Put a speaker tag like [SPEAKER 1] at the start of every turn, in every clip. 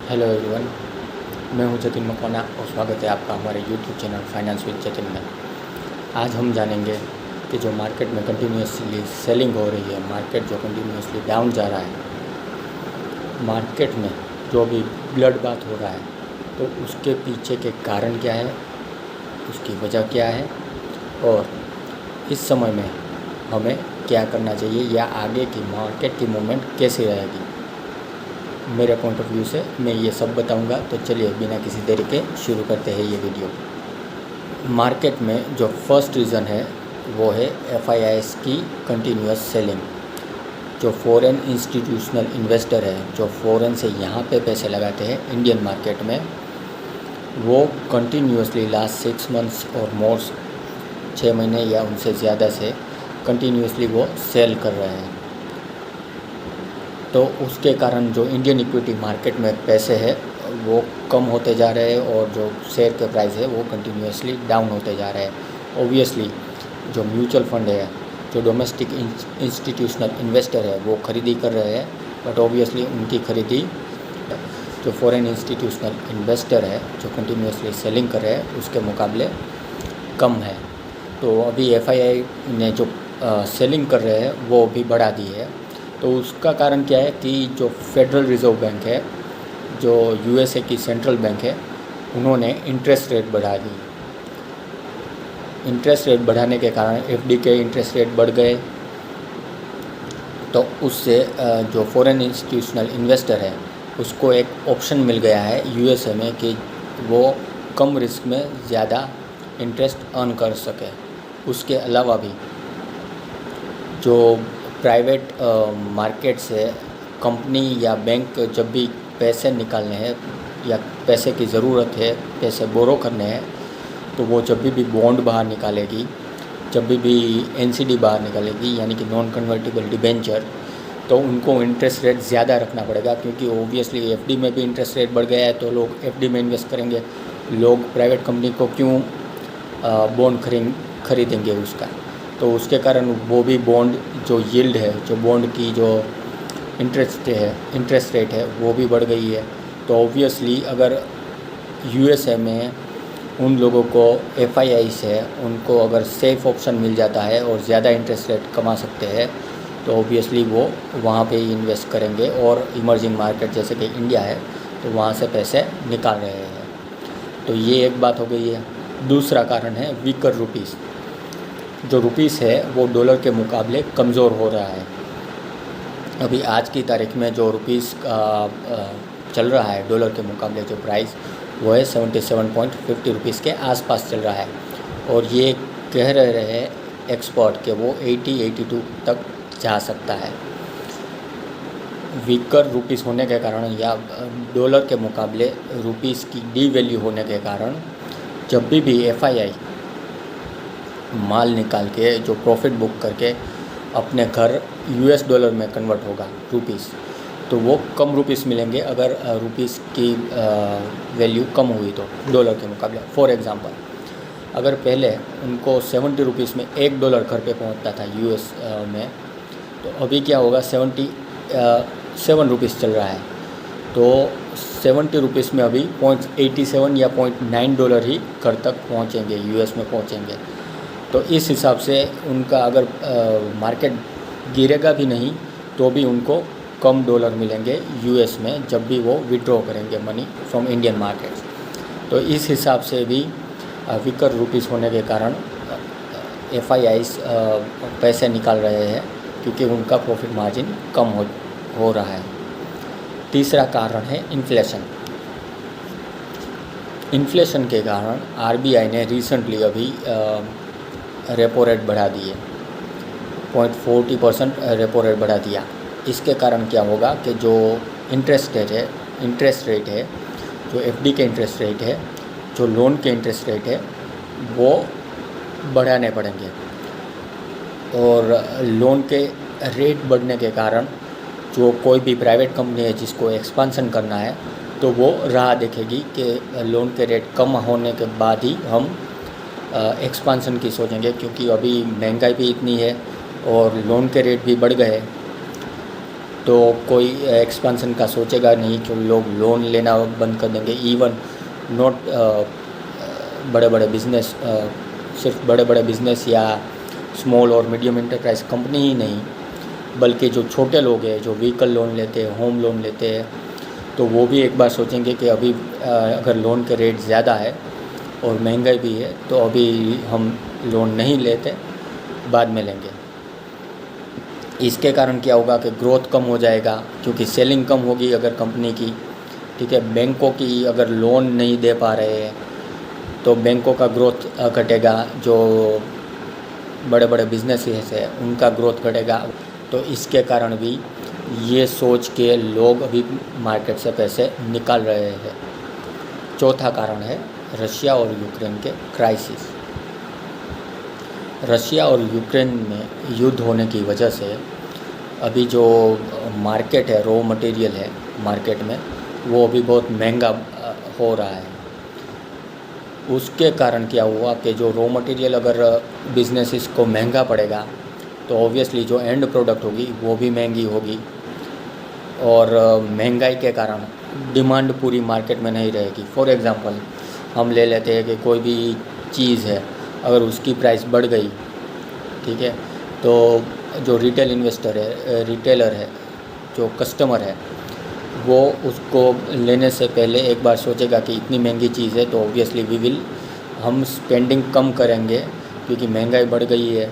[SPEAKER 1] Hello everyone, मैं हूं जतिन मकवाना और स्वागत है आपका हमारे YouTube channel finance with Jatin में। आज हम जानेंगे कि जो मार्केट में कंटिन्यूसली सेलिंग हो रही है, मार्केट जो कंटिन्यूसली डाउन जा रहा है, मार्केट में जो भी ब्लड बात हो रहा है, तो उसके पीछे के कारण क्या है, उसकी वजह क्या है और इस समय में हमें क्या करना चाहिए या आगे की मार्केट की मूवमेंट कैसी रहेगी। मेरे पॉइंट ऑफ व्यू से मैं ये सब बताऊंगा। तो चलिए बिना किसी देरी के शुरू करते हैं ये वीडियो। मार्केट में जो फर्स्ट रीज़न है वो है FIIs की कंटिन्यूस सेलिंग। जो फॉरेन इंस्टीट्यूशनल इन्वेस्टर है, जो फॉरेन से यहाँ पे पैसे लगाते हैं इंडियन मार्केट में, वो कंटिन्यूसली लास्ट 6 मंथ्स और मोर 6 महीने या उनसे ज़्यादा से कंटिन्यूसली वो सेल कर रहे हैं। तो उसके कारण जो इंडियन इक्विटी मार्केट में पैसे है वो कम होते जा रहे हैं और जो शेयर के प्राइस है वो कंटिन्यूसली डाउन होते जा रहे हैं। ओबियसली जो म्यूचुअल फंड है, जो डोमेस्टिक इंस्टीट्यूशनल इन्वेस्टर है, वो खरीदी कर रहे हैं, बट ओबियसली उनकी खरीदी जो फॉरेन इंस्टीट्यूशनल इन्वेस्टर है जो कंटिन्यूसली सेलिंग कर रहे हैं उसके मुकाबले कम है। तो अभी FII ने जो सेलिंग कर रहे हैं वो भी बढ़ा दी है। तो उसका कारण क्या है कि जो फेडरल रिज़र्व बैंक है, जो USA की सेंट्रल बैंक है, उन्होंने इंटरेस्ट रेट बढ़ा दी। इंटरेस्ट रेट बढ़ाने के कारण FD के इंटरेस्ट रेट बढ़ गए। तो उससे जो फॉरेन इंस्टीट्यूशनल इन्वेस्टर है उसको एक ऑप्शन मिल गया है USA में कि वो कम रिस्क में ज़्यादा इंटरेस्ट अर्न कर सके। उसके अलावा भी जो प्राइवेट मार्केट से कंपनी या बैंक जब भी पैसे निकालने हैं या पैसे की ज़रूरत है, पैसे बोरो करने हैं, तो वो जब भी बॉन्ड बाहर निकालेगी, जब भी NCD बाहर निकालेगी यानी कि नॉन कन्वर्टिबल डिबेंचर, तो उनको इंटरेस्ट रेट ज़्यादा रखना पड़ेगा, क्योंकि ओबियसली FD में भी इंटरेस्ट रेट बढ़ गया है तो लोग FD में इन्वेस्ट करेंगे। लोग प्राइवेट कंपनी को क्यों बॉन्ड खरीदेंगे उसका। तो उसके कारण वो भी बॉन्ड जो यील्ड है, जो बॉन्ड की जो इंटरेस्ट रेट है वो भी बढ़ गई है। तो ऑब्वियसली अगर USA में उन लोगों को FIIs है उनको अगर सेफ़ ऑप्शन मिल जाता है और ज़्यादा इंटरेस्ट रेट कमा सकते हैं, तो ऑब्वियसली वो वहाँ पे ही इन्वेस्ट करेंगे और इमर्जिंग मार्केट जैसे कि इंडिया है तो वहाँ से पैसे निकाल रहे हैं। तो ये एक बात हो गई है। दूसरा कारण है वीकर रुपीस। जो रुपीस है वो डॉलर के मुकाबले कमज़ोर हो रहा है। अभी आज की तारीख में जो रुपीस चल रहा है डॉलर के मुकाबले जो प्राइस, वो है 77.50 रुपीज़ के आसपास चल रहा है। और ये कह रहे हैं एक्सपर्ट के वो 80-82 तक जा सकता है। वीकर रुपीस होने के कारण या डॉलर के मुकाबले रुपीस की डीवैल्यू होने के कारण जब भी FII माल निकाल के जो प्रॉफिट बुक करके अपने घर US डॉलर में कन्वर्ट होगा रुपीस, तो वो कम रुपीस मिलेंगे अगर रुपीस की वैल्यू कम हुई तो डॉलर के मुकाबले। फॉर एग्ज़ाम्पल, अगर पहले उनको 70 रुपीस में $1 घर पे पहुंचता था US में, तो अभी क्या होगा, 77 रुपीस चल रहा है। तो 70 रुपीस में अभी $0.87 या $0.9 ही घर तक पहुंचेंगे, US में पहुंचेंगे। तो इस हिसाब से उनका अगर मार्केट गिरेगा भी नहीं तो भी उनको कम डॉलर मिलेंगे US में जब भी वो विड्रॉ करेंगे मनी फ्रॉम इंडियन मार्केट। तो इस हिसाब से भी वीकर रुपीस होने के कारण FIIs पैसे निकाल रहे हैं, क्योंकि उनका प्रॉफिट मार्जिन कम हो रहा है। तीसरा कारण है इन्फ्लेशन। इन्फ्लेशन के कारण RBI ने रिसेंटली अभी रेपो रेट बढ़ा दिए, 0.40% रेपो रेट बढ़ा दिया। इसके कारण क्या होगा कि जो इंटरेस्ट रेट है, जो FD के इंटरेस्ट रेट है, जो लोन के इंटरेस्ट रेट है, वो बढ़ाने पड़ेंगे। और लोन के रेट बढ़ने के कारण जो कोई भी प्राइवेट कंपनी है जिसको एक्सपांसन करना है, तो वो राह देखेगी कि लोन के रेट कम होने के बाद ही हम एक्सपांसन की सोचेंगे, क्योंकि अभी महंगाई भी इतनी है और लोन के रेट भी बढ़ गए। तो कोई एक्सपेंशन का सोचेगा नहीं, कि लोग लोन लेना बंद कर देंगे। इवन नॉट बड़े बड़े बिज़नेस, सिर्फ बड़े बड़े बिज़नेस या स्मॉल और मीडियम इंटरप्राइज कंपनी ही नहीं, बल्कि जो छोटे लोग हैं जो व्हीकल लोन लेते हैं, होम लोन लेते हैं, तो वो भी एक बार सोचेंगे कि अभी अगर लोन के रेट ज़्यादा है और महंगाई भी है तो अभी हम लोन नहीं लेते, बाद में लेंगे। इसके कारण क्या होगा कि ग्रोथ कम हो जाएगा, क्योंकि सेलिंग कम होगी अगर कंपनी की, ठीक है। बैंकों की अगर लोन नहीं दे पा रहे हैं तो बैंकों का ग्रोथ घटेगा, जो बड़े बड़े बिजनेसेस है उनका ग्रोथ घटेगा। तो इसके कारण भी ये सोच के लोग अभी मार्केट से पैसे निकाल रहे हैं। चौथा कारण है रशिया और यूक्रेन के क्राइसिस। रशिया और यूक्रेन में युद्ध होने की वजह से अभी जो मार्केट है, रॉ मटेरियल है मार्केट में, वो अभी बहुत महंगा हो रहा है। उसके कारण क्या हुआ कि जो रॉ मटेरियल अगर बिजनेसेस को महंगा पड़ेगा तो ऑब्वियसली जो एंड प्रोडक्ट होगी वो भी महंगी होगी, और महंगाई के कारण डिमांड पूरी मार्केट में नहीं रहेगी। फॉर एग्ज़ाम्पल हम ले लेते हैं कि कोई भी चीज़ है, अगर उसकी प्राइस बढ़ गई, ठीक है, तो जो रिटेल इन्वेस्टर है, रिटेलर है, जो कस्टमर है, वो उसको लेने से पहले एक बार सोचेगा कि इतनी महंगी चीज़ है तो ऑब्वियसली हम स्पेंडिंग कम करेंगे, क्योंकि महंगाई बढ़ गई है।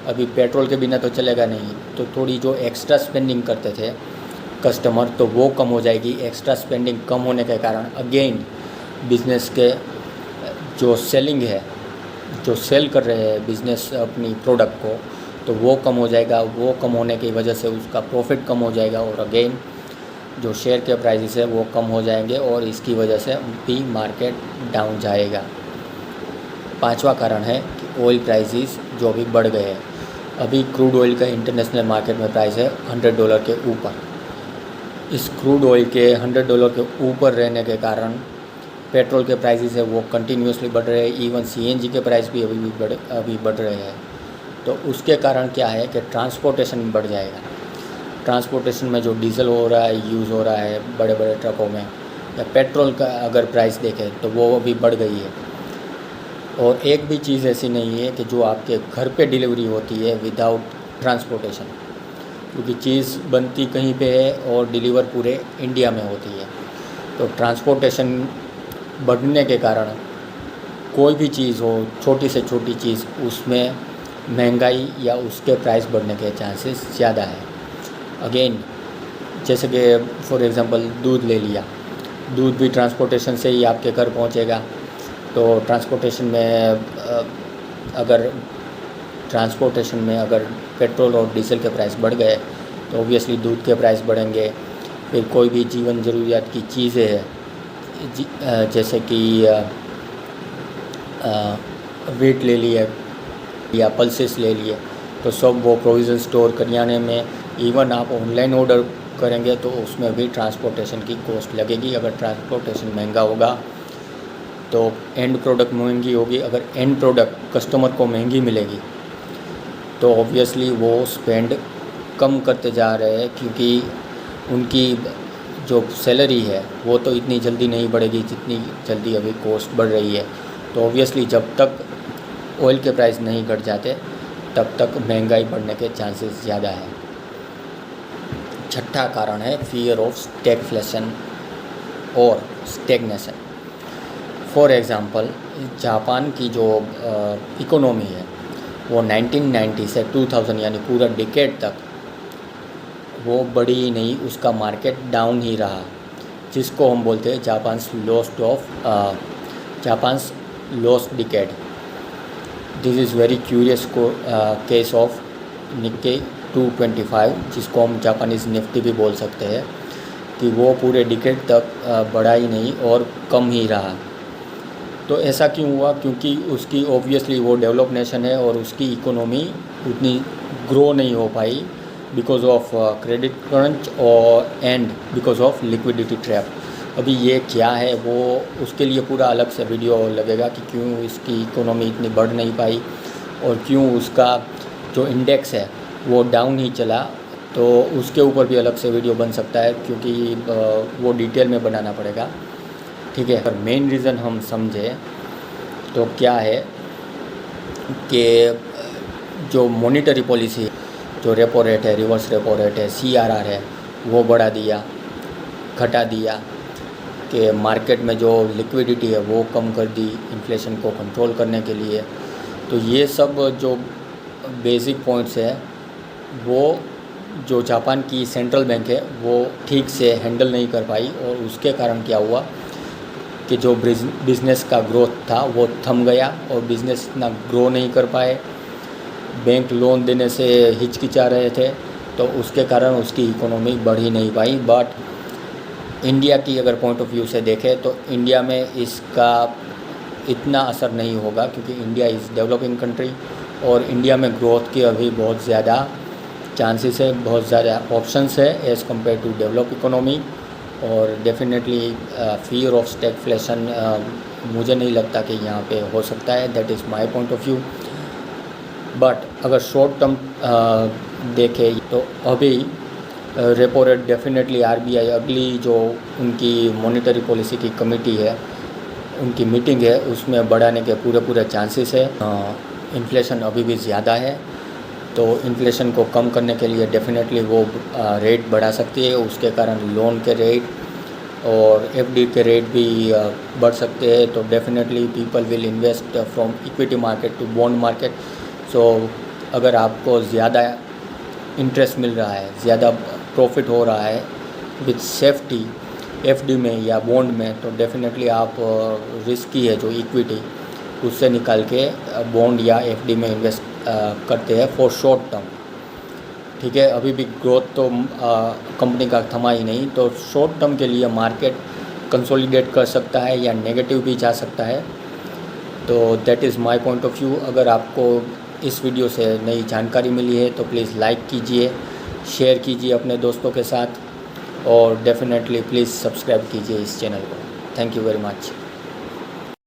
[SPEAKER 1] अभी पेट्रोल के बिना तो चलेगा नहीं, तो थोड़ी जो एक्स्ट्रा स्पेंडिंग करते थे कस्टमर, तो वो कम हो जाएगी। एक्स्ट्रा स्पेंडिंग कम होने के कारण अगेन बिज़नेस के जो सेलिंग है, जो सेल कर रहे हैं बिज़नेस अपनी प्रोडक्ट को, तो वो कम हो जाएगा। वो कम होने की वजह से उसका प्रॉफिट कम हो जाएगा, और अगेन जो शेयर के प्राइसेस है वो कम हो जाएंगे, और इसकी वजह से भी मार्केट डाउन जाएगा। पांचवा कारण है कि ऑयल प्राइसेस जो अभी बढ़ गए हैं। अभी क्रूड ऑयल का इंटरनेशनल मार्केट में प्राइस है $100 के ऊपर। इस क्रूड ऑयल के $100 के ऊपर रहने के कारण पेट्रोल के प्राइसेस है वो कंटिन्यूसली बढ़ रहे हैं। इवन सीएनजी के प्राइस भी अभी बढ़ रहे हैं। तो उसके कारण क्या है कि ट्रांसपोर्टेशन बढ़ जाएगा। ट्रांसपोर्टेशन में जो डीजल हो रहा है, यूज़ हो रहा है बड़े बड़े ट्रकों में, या पेट्रोल का अगर प्राइस देखें तो वो अभी बढ़ गई है। और एक भी चीज़ ऐसी नहीं है कि जो आपके घर पे डिलीवरी होती है विदाउट ट्रांसपोर्टेशन, क्योंकि चीज़ बनती कहीं पे है और डिलीवर पूरे इंडिया में होती है। तो ट्रांसपोर्टेशन बढ़ने के कारण कोई भी चीज़ हो, छोटी से छोटी चीज़, उसमें महंगाई या उसके प्राइस बढ़ने के चांसेस ज़्यादा है। अगेन जैसे कि फॉर एग्ज़ाम्पल दूध ले लिया, दूध भी ट्रांसपोर्टेशन से ही आपके घर पहुंचेगा। तो ट्रांसपोर्टेशन में अगर पेट्रोल और डीजल के प्राइस बढ़ गए तो ऑब्वियसली दूध के प्राइस बढ़ेंगे। फिर कोई भी जीवन ज़रूरियात की चीज़ें हैं, जैसे कि वीट ले लिए या पल्सेस ले लिए, तो सब वो प्रोविज़न स्टोर करियाने में, इवन आप ऑनलाइन ऑर्डर करेंगे तो उसमें भी ट्रांसपोर्टेशन की कॉस्ट लगेगी। अगर ट्रांसपोर्टेशन महंगा होगा तो एंड प्रोडक्ट महंगी होगी। अगर एंड प्रोडक्ट कस्टमर को महंगी मिलेगी तो ऑब्वियसली वो स्पेंड कम करते जा रहे हैं, क्योंकि उनकी जो सैलरी है वो तो इतनी जल्दी नहीं बढ़ेगी जितनी जल्दी अभी कॉस्ट बढ़ रही है। तो ऑब्वियसली जब तक ऑयल के प्राइस नहीं घट जाते तब तक महंगाई बढ़ने के चांसेस ज़्यादा है। छठा कारण है फियर ऑफ स्टैगफ्लेशन और स्टेगनेशन। फॉर एग्ज़ाम्पल जापान की जो इकोनॉमी है वो 1990 से 2000 यानी पूरा डिकेड तक वो बढ़ी ही नहीं, उसका मार्केट डाउन ही रहा, जिसको हम बोलते हैं Japan's lost decade. This is very curious case of निक्के 225, जिसको हम जापानीज़ निफ्टी भी बोल सकते हैं, कि वो पूरे डिकेड तक बढ़ा ही नहीं और कम ही रहा। तो ऐसा क्यों हुआ? क्योंकि उसकी ऑब्वियसली वो डेवलप नेशन है और उसकी इकोनॉमी उतनी ग्रो नहीं हो पाई बिकॉज ऑफ क्रेडिट क्रंच और and because of liquidity trap. अभी ये क्या है वो उसके लिए पूरा अलग से वीडियो लगेगा कि क्यों इसकी इकोनॉमी इतनी बढ़ नहीं पाई और क्यों उसका जो इंडेक्स है वो डाउन ही चला तो उसके ऊपर भी अलग से वीडियो बन सकता है, क्योंकि वो डिटेल में बनाना पड़ेगा, ठीक है। पर मेन रीज़न हम समझे तो क्या है कि जो मॉनिटरी पॉलिसी, जो रेपो रेट है, रिवर्स रेपो रेट है, CRR है, वो बढ़ा दिया, घटा दिया, कि मार्केट में जो लिक्विडिटी है वो कम कर दी इन्फ्लेशन को कंट्रोल करने के लिए। तो ये सब जो बेसिक पॉइंट्स है वो जो जापान की सेंट्रल बैंक है वो ठीक से हैंडल नहीं कर पाई, और उसके कारण क्या हुआ कि जो बिज़नेस का ग्रोथ था वो थम गया और बिज़नेस इतना ग्रो नहीं कर पाए। बैंक लोन देने से हिचकिचा रहे थे, तो उसके कारण उसकी इकोनॉमी बढ़ ही नहीं पाई। बट इंडिया की अगर पॉइंट ऑफ व्यू से देखें तो इंडिया में इसका इतना असर नहीं होगा, क्योंकि इंडिया इज़ डेवलपिंग कंट्री और इंडिया में ग्रोथ की अभी बहुत ज़्यादा चांसेस है, बहुत ज़्यादा ऑप्शंस है as compare to develop economy. और डेफिनेटली फियर ऑफ स्टैगफ्लेशन मुझे नहीं लगता कि यहाँ पे हो सकता है। That is my point of view. But अगर शॉर्ट टर्म देखें तो अभी रेपो रेट डेफिनेटली RBI अगली जो उनकी मॉनिटरी पॉलिसी की कमेटी है, उनकी मीटिंग है, उसमें बढ़ाने के पूरे चांसेस है। इन्फ्लेशन अभी भी ज़्यादा है, तो इन्फ्लेशन को कम करने के लिए डेफिनेटली वो रेट बढ़ा सकती है। उसके कारण लोन के रेट और FD के रेट भी बढ़ सकते हैं। तो definitely people will invest from equity market to bond market. So अगर आपको ज़्यादा इंटरेस्ट मिल रहा है, ज़्यादा प्रॉफिट हो रहा है विथ सेफ्टी FD में या बॉन्ड में, तो डेफिनेटली आप रिस्की है जो इक्विटी उससे निकाल के बॉन्ड या FD में इन्वेस्ट करते हैं फॉर शॉर्ट टर्म, ठीक है। अभी भी ग्रोथ तो कंपनी का थमा ही नहीं, तो शॉर्ट टर्म के लिए मार्केट कंसोलिडेट कर सकता है या नेगेटिव भी जा सकता है। तो that is my point of view. अगर आपको इस वीडियो से नई जानकारी मिली है तो प्लीज़ लाइक कीजिए, शेयर कीजिए अपने दोस्तों के साथ, और डेफिनेटली प्लीज़ सब्सक्राइब कीजिए इस चैनल को। Thank you very much.